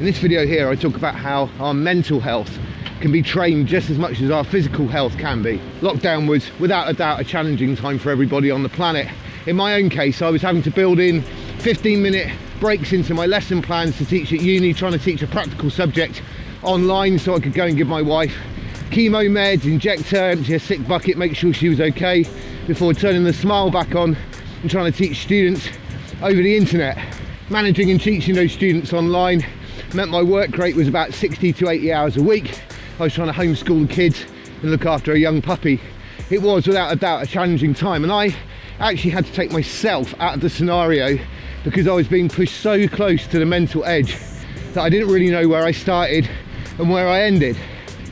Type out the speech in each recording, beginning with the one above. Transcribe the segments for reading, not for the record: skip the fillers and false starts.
In this video here, I talk about how our mental health can be trained just as much as our physical health can be. Lockdown was without a doubt a challenging time for everybody on the planet. In my own case, I was having to build in 15-minute breaks into my lesson plans to teach at uni, trying to teach a practical subject online so I could go and give my wife chemo meds, inject her, empty a sick bucket, make sure she was okay, before turning the smile back on and trying to teach students over the internet. Managing and teaching those students online meant my work rate was about 60 to 80 hours a week. I was trying to homeschool the kids and look after a young puppy. It was without a doubt a challenging time, and I actually had to take myself out of the scenario because I was being pushed so close to the mental edge that I didn't really know where I started and where I ended.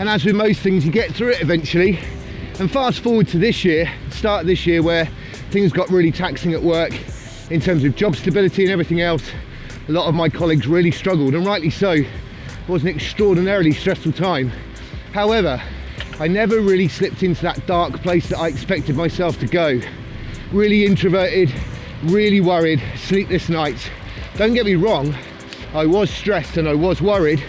And as with most things, you get through it eventually. And fast forward to this year, start of this year, where things got really taxing at work in terms of job stability and everything else. A lot of my colleagues really struggled, and rightly so. It was an extraordinarily stressful time. However, I never really slipped into that dark place that I expected myself to go. Really introverted, really worried, sleepless nights. Don't get me wrong, I was stressed and I was worried,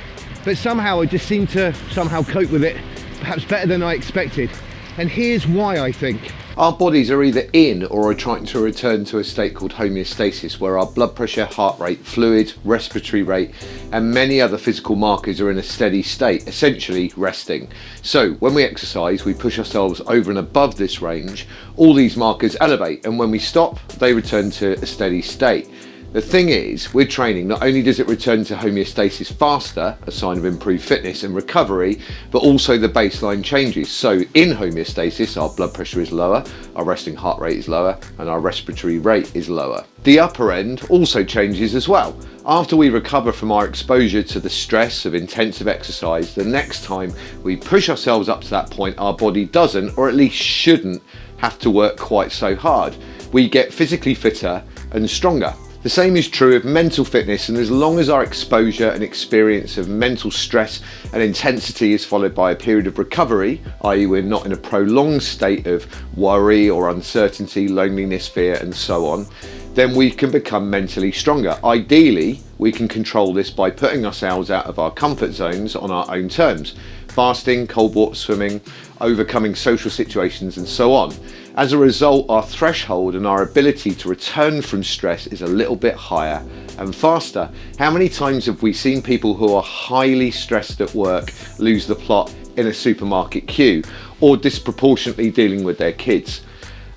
but somehow I just seemed to cope with it, perhaps better than I expected. And here's why, I think. Our bodies are either in or are trying to return to a state called homeostasis, where our blood pressure, heart rate, fluid, respiratory rate, and many other physical markers are in a steady state, essentially resting. So when we exercise, we push ourselves over and above this range, all these markers elevate, and when we stop, they return to a steady state. The thing is, with training, not only does it return to homeostasis faster, a sign of improved fitness and recovery, but also the baseline changes. So in homeostasis, our blood pressure is lower, our resting heart rate is lower, and our respiratory rate is lower. The upper end also changes as well. After we recover from our exposure to the stress of intensive exercise, the next time we push ourselves up to that point, our body doesn't, or at least shouldn't, have to work quite so hard. We get physically fitter and stronger. The same is true of mental fitness, and as long as our exposure and experience of mental stress and intensity is followed by a period of recovery, i.e. we're not in a prolonged state of worry or uncertainty, loneliness, fear and so on, then we can become mentally stronger. Ideally, we can control this by putting ourselves out of our comfort zones on our own terms. Fasting, cold water swimming, overcoming social situations and so on. As a result, our threshold and our ability to return from stress is a little bit higher and faster. How many times have we seen people who are highly stressed at work lose the plot in a supermarket queue, or disproportionately dealing with their kids?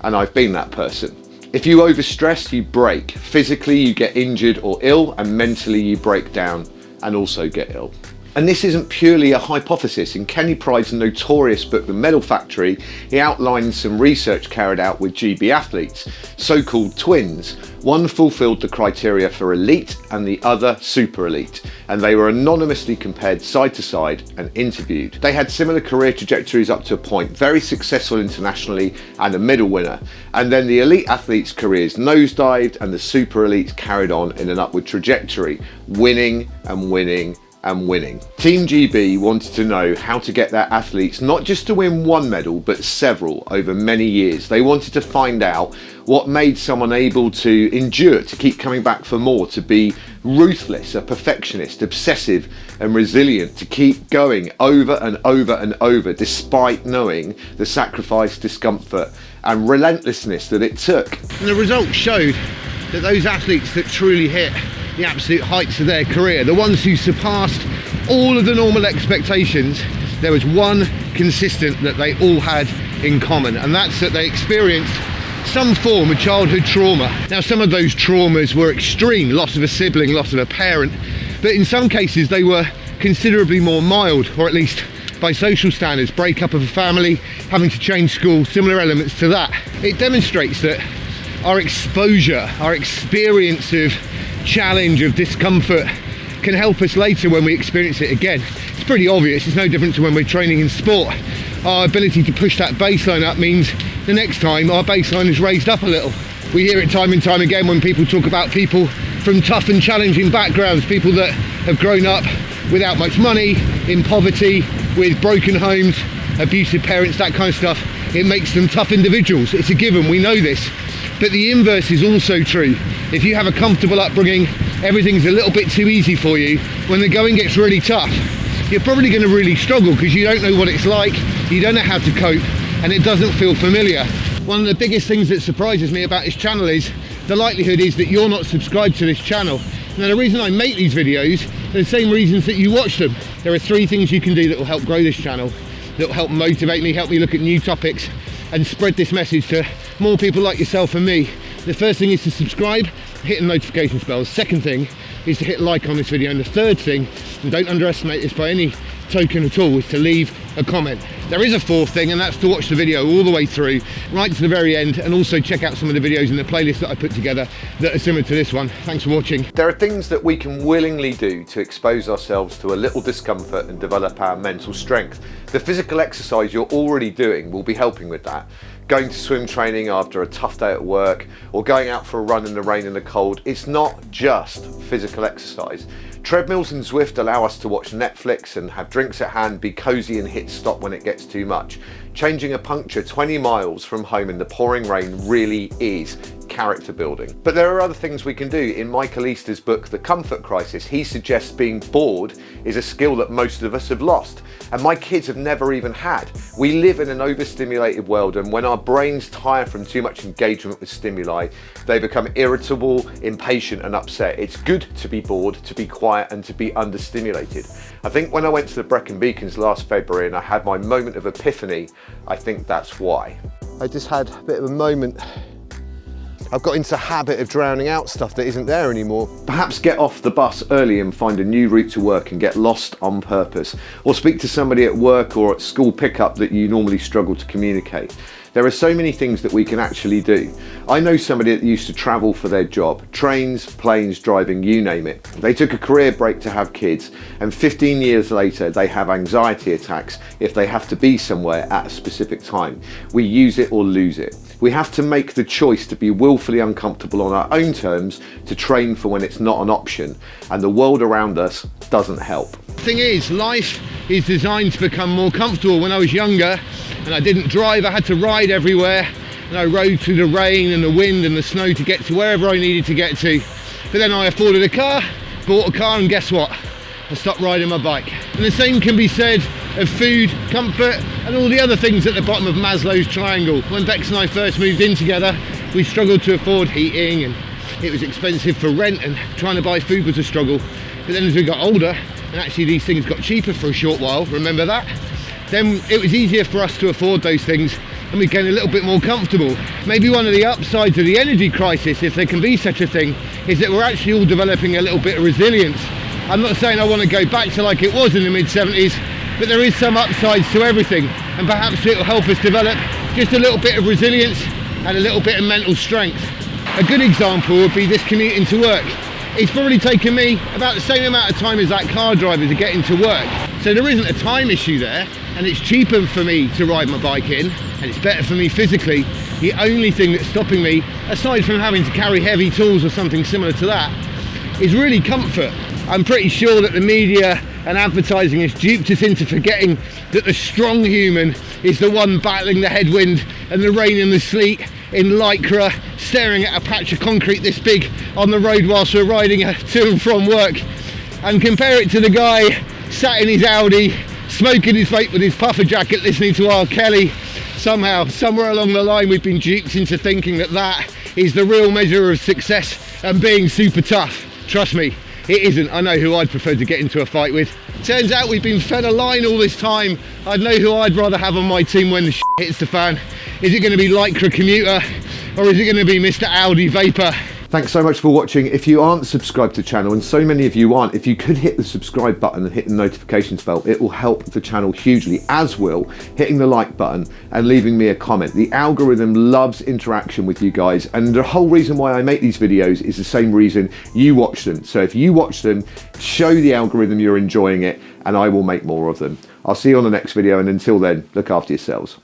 And I've been that person. If you overstress, you break. Physically, you get injured or ill, and mentally you break down and also get ill. And this isn't purely a hypothesis. In Kenny Pride's notorious book, The Medal Factory, he outlines some research carried out with GB athletes, so-called twins. One fulfilled the criteria for elite and the other super elite, and they were anonymously compared side to side and interviewed. They had similar career trajectories up to a point, very successful internationally and a medal winner. And then the elite athletes' careers nosedived and the super elites carried on in an upward trajectory, winning and winning and winning. Team GB wanted to know how to get their athletes not just to win one medal, but several over many years. They wanted to find out what made someone able to endure, to keep coming back for more, to be ruthless, a perfectionist, obsessive and resilient, to keep going over and over and over despite knowing the sacrifice, discomfort and relentlessness that it took. And the results showed that those athletes that truly hit the absolute heights of their career, the ones who surpassed all of the normal expectations, there was one consistent that they all had in common, and that's that they experienced some form of childhood trauma. Now, some of those traumas were extreme, loss of a sibling, loss of a parent, but in some cases they were considerably more mild, or at least by social standards, breakup of a family, having to change school, similar elements to that. It demonstrates that our exposure, our experience of challenge, of discomfort, can help us later when we experience it again. It's pretty obvious. It's no different to when we're training in sport. Our ability to push that baseline up means the next time our baseline is raised up a little. We hear it time and time again when people talk about people from tough and challenging backgrounds, people that have grown up without much money, in poverty, with broken homes, abusive parents, that kind of stuff. It makes them tough individuals. It's a given, we know this. But the inverse is also true. If you have a comfortable upbringing, everything's a little bit too easy for you, when the going gets really tough, you're probably going to really struggle because you don't know what it's like, you don't know how to cope, and it doesn't feel familiar. One of the biggest things that surprises me about this channel is the likelihood is that you're not subscribed to this channel. Now, the reason I make these videos are the same reasons that you watch them. There are 3 things you can do that will help grow this channel, that will help motivate me, help me look at new topics and spread this message to more people like yourself and me. The first thing is to subscribe, hit the notification bell. The second thing is to hit like on this video, and the third thing, and don't underestimate this by any token at all, is to leave a comment. There is a 4th thing, and that's to watch the video all the way through, right to the very end, and also check out some of the videos in the playlist that I put together that are similar to this one. Thanks for watching. There are things that we can willingly do to expose ourselves to a little discomfort and develop our mental strength. The physical exercise you're already doing will be helping with that. Going to swim training after a tough day at work, or going out for a run in the rain and the cold, it's not just physical exercise. Treadmills and Zwift allow us to watch Netflix and have drinks at hand, be cozy and hit stop when it gets too much. Changing a puncture 20 miles from home in the pouring rain really is character building. But there are other things we can do. In Michael Easter's book, The Comfort Crisis, he suggests being bored is a skill that most of us have lost, and my kids have never even had. We live in an overstimulated world, and when our brains tire from too much engagement with stimuli, they become irritable, impatient and upset. It's good to be bored, to be quiet and to be understimulated. I think when I went to the Brecon Beacons last February and I had my moment of epiphany, I think that's why. I just had a bit of a moment. I've got into a habit of drowning out stuff that isn't there anymore. Perhaps get off the bus early and find a new route to work and get lost on purpose. Or speak to somebody at work or at school pickup that you normally struggle to communicate. There are so many things that we can actually do. I know somebody that used to travel for their job. Trains, planes, driving, you name it. They took a career break to have kids, and 15 years later they have anxiety attacks if they have to be somewhere at a specific time. We use it or lose it. We have to make the choice to be willfully uncomfortable on our own terms, to train for when it's not an option, and the world around us doesn't help. The thing is, life is designed to become more comfortable. When I was younger and I didn't drive, I had to ride everywhere, and I rode through the rain and the wind and the snow to get to wherever I needed to get to. But then I afforded a car, bought a car, and guess what? I stopped riding my bike. And the same can be said of food, comfort, and all the other things at the bottom of Maslow's triangle. When Bex and I first moved in together, we struggled to afford heating, and it was expensive for rent, and trying to buy food was a struggle. But then as we got older, and actually these things got cheaper for a short while, remember that? Then it was easier for us to afford those things, and we became a little bit more comfortable. Maybe one of the upsides of the energy crisis, if there can be such a thing, is that we're actually all developing a little bit of resilience. I'm not saying I want to go back to like it was in the mid-70s, but there is some upsides to everything, and perhaps it will help us develop just a little bit of resilience and a little bit of mental strength. A good example would be this commute into work. It's probably taken me about the same amount of time as that car driver to get into work. So there isn't a time issue there, and it's cheaper for me to ride my bike in, and it's better for me physically. The only thing that's stopping me, aside from having to carry heavy tools or something similar to that, is really comfort. I'm pretty sure that the media and advertising has duped us into forgetting that the strong human is the one battling the headwind and the rain and the sleet in lycra, staring at a patch of concrete this big on the road whilst we're riding to and from work, and compare it to the guy sat in his Audi, smoking his vape with his puffer jacket, listening to R. Kelly. Somehow, somewhere along the line, we've been duped into thinking that that is the real measure of success and being super tough. Trust me, it isn't. I know who I'd prefer to get into a fight with. Turns out we've been fed a line all this time. I know who I'd rather have on my team when the shit hits the fan. Is it going to be Lycra Commuter, or is it going to be Mr. Audi Vapor? Thanks so much for watching. If you aren't subscribed to the channel, and so many of you aren't, if you could hit the subscribe button and hit the notifications bell, it will help the channel hugely, as will hitting the like button and leaving me a comment. The algorithm loves interaction with you guys, and the whole reason why I make these videos is the same reason you watch them. So if you watch them, show the algorithm you're enjoying it, and I will make more of them. I'll see you on the next video, and until then, look after yourselves.